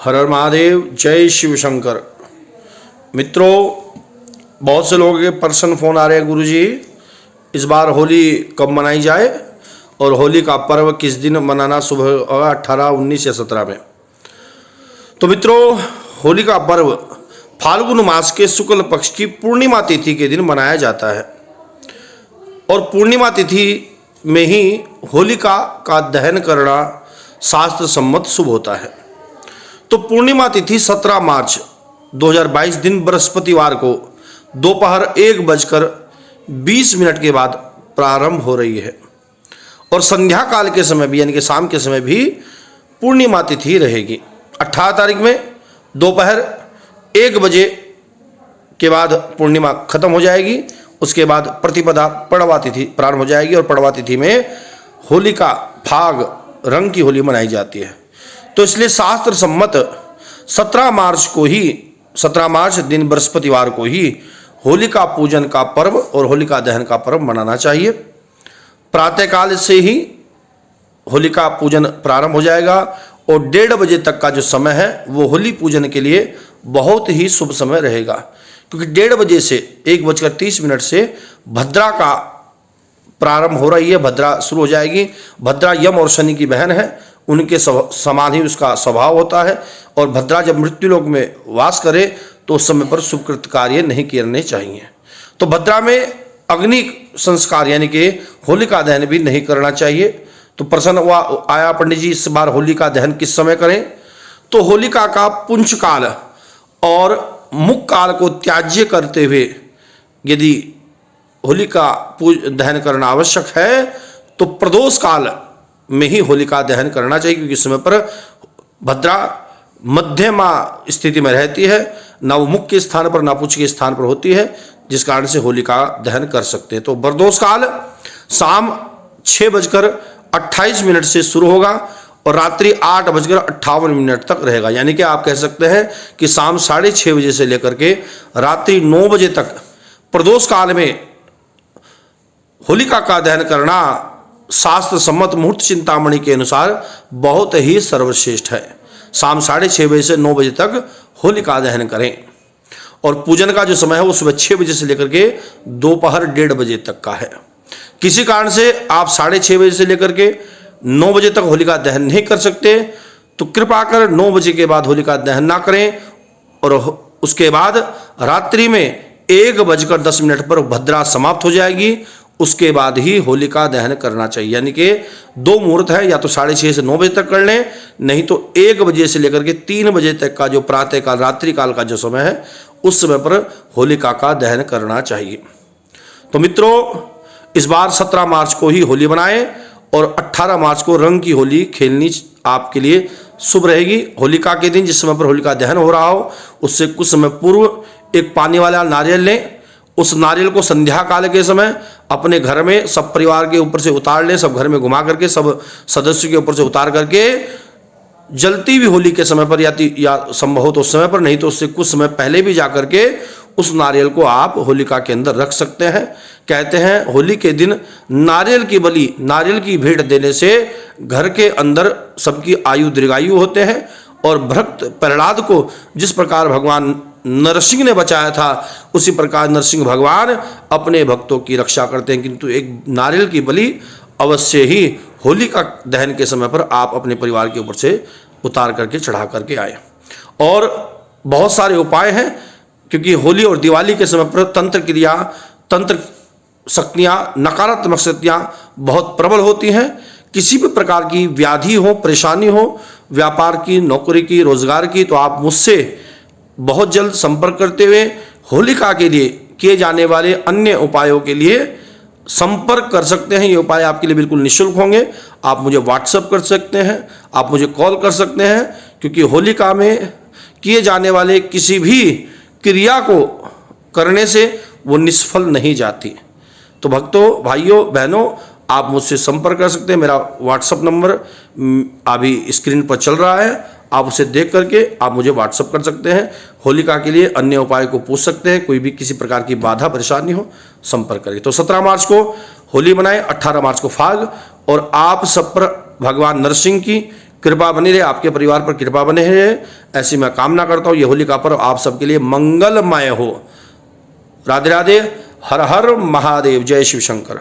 हर हर महादेव, जय शिव शंकर। मित्रों, बहुत से लोगों के पर्सनल फ़ोन आ रहे हैं, गुरुजी इस बार होली कब मनाई जाए और होली का पर्व किस दिन मनाना शुभ होगा, 18, 19 या 17 में। तो मित्रों, होली का पर्व फाल्गुन मास के शुक्ल पक्ष की पूर्णिमा तिथि के दिन मनाया जाता है और पूर्णिमा तिथि में ही होलिका का दहन करना शास्त्र सम्मत शुभ होता है। तो पूर्णिमा तिथि 17 मार्च 2022 दिन बृहस्पतिवार को दोपहर 1:20 के बाद प्रारंभ हो रही है और संध्या काल के समय भी यानी कि शाम के समय भी पूर्णिमा तिथि रहेगी। 18 तारीख में दोपहर 1 बजे के बाद पूर्णिमा खत्म हो जाएगी। उसके बाद प्रतिपदा पड़वा तिथि प्रारंभ हो जाएगी और पड़वा तिथि में होलिका फाग रंग की होली मनाई जाती है। तो इसलिए शास्त्र सम्मत 17 मार्च दिन बृहस्पतिवार को ही होलिका पूजन का पर्व और होलिका दहन का पर्व मनाना चाहिए। प्रातःकाल से ही होलिका पूजन प्रारंभ हो जाएगा और 1:30 बजे तक का जो समय है वो होली पूजन के लिए बहुत ही शुभ समय रहेगा, क्योंकि 1:30 बजे से 1:30 से भद्रा का प्रारंभ हो रही है। भद्रा शुरू हो जाएगी। भद्रा यम और शनि की बहन है, उनके समान ही उसका स्वभाव होता है और भद्रा जब मृत्युलोक में वास करे तो उस समय पर शुभकृत कार्य नहीं करने चाहिए। तो भद्रा में अग्नि संस्कार यानी कि होलिका दहन भी नहीं करना चाहिए। तो प्रश्न हुआ आया, पंडित जी इस बार होलिका दहन किस समय करें? तो होलिका का पुंज काल और मुख काल को त्याज्य करते हुए यदि होलिका दहन करना आवश्यक है तो प्रदोष काल में ही होलिका दहन करना चाहिए, क्योंकि इस समय पर भद्रा मध्यमा स्थिति में रहती है, ना वो मुख के स्थान पर ना पुंज के स्थान पर होती है, जिस कारण से होलिका दहन कर सकते हैं। तो प्रदोष काल शाम 6:28 से शुरू होगा और रात्रि 8:58 तक रहेगा। यानी कि आप कह सकते हैं कि शाम 6:30 बजे से लेकर के रात्रि 9 बजे तक प्रदोष काल में होलिका का दहन करना शास्त्र सम्मत मुहूर्त चिंतामणि के अनुसार बहुत ही सर्वश्रेष्ठ है। शाम 6:30 बजे से 9 बजे तक होलिका दहन करें और पूजन का जो समय है वो सुबह 6 बजे से लेकर के दोपहर 1:30 बजे तक का है। किसी कारण से आप 6:30 बजे से लेकर के 9 बजे तक होलिका दहन नहीं कर सकते तो कृपा कर 9 बजे के बाद होलिका दहन ना करें और उसके बाद रात्रि में 1:10 पर भद्रा समाप्त हो जाएगी। उसके बाद ही होलिका दहन करना चाहिए। यानी कि 2 मुहूर्त है, या तो 6:30 से 9 बजे तक कर लें, नहीं तो 1 बजे से लेकर के 3 बजे तक का जो प्रातः काल रात्रि काल का जो समय है उस समय पर होलिका का दहन करना चाहिए। तो मित्रों, इस बार 17 मार्च को ही होली मनाएं और 18 मार्च को रंग की होली खेलनी आपके लिए शुभ रहेगी। होलिका के दिन जिस समय पर होलिका दहन हो रहा हो उससे कुछ समय पूर्व एक पानी वाला नारियल लें। उस नारियल को संध्या काल के समय अपने घर में सब परिवार के ऊपर से उतार लें, सब घर में घुमा करके सब सदस्यों के ऊपर से उतार करके जलती हुई होली के समय पर या संभव हो तो उस समय पर, नहीं तो उससे कुछ समय पहले भी जा करके उस नारियल को आप होलिका के अंदर रख सकते हैं। कहते हैं होली के दिन नारियल की बलि, नारियल की भेंट देने से घर के अंदर सबकी आयु दीर्घायु होते हैं और भक्त प्रहलाद को जिस प्रकार भगवान नरसिंह ने बचाया था उसी प्रकार नरसिंह भगवान अपने भक्तों की रक्षा करते हैं। किंतु एक नारियल की बलि अवश्य ही होलिका दहन के समय पर आप अपने परिवार के ऊपर से उतार करके चढ़ा करके आए। और बहुत सारे उपाय हैं, क्योंकि होली और दिवाली के समय पर तंत्र शक्तियाँ, नकारात्मक शक्तियाँ बहुत प्रबल होती हैं। किसी भी प्रकार की व्याधि हो, परेशानी हो, व्यापार की, नौकरी की, रोजगार की, तो आप मुझसे बहुत जल्द संपर्क करते हुए होलिका के लिए किए जाने वाले अन्य उपायों के लिए संपर्क कर सकते हैं। ये उपाय आपके लिए बिल्कुल निःशुल्क होंगे। आप मुझे व्हाट्सएप कर सकते हैं, आप मुझे कॉल कर सकते हैं, क्योंकि होलिका में किए जाने वाले किसी भी क्रिया को करने से वो निष्फल नहीं जाती। तो भक्तों, भाइयों, बहनों, आप मुझसे संपर्क कर सकते हैं। मेरा व्हाट्सएप नंबर अभी स्क्रीन पर चल रहा है, आप उसे देख करके आप मुझे व्हाट्सएप कर सकते हैं। होलिका के लिए अन्य उपाय को पूछ सकते हैं। कोई भी किसी प्रकार की बाधा परेशानी हो संपर्क करिए। तो 17 मार्च को होली मनाएं, 18 मार्च को फाग, और आप सब पर भगवान नरसिंह की कृपा बनी रहे, आपके परिवार पर कृपा बने रहे, ऐसी मैं कामना करता हूँ। ये होली का पर्व आप सबके लिए मंगलमय हो। राधे राधे, हर हर महादेव, जय शिव शंकर।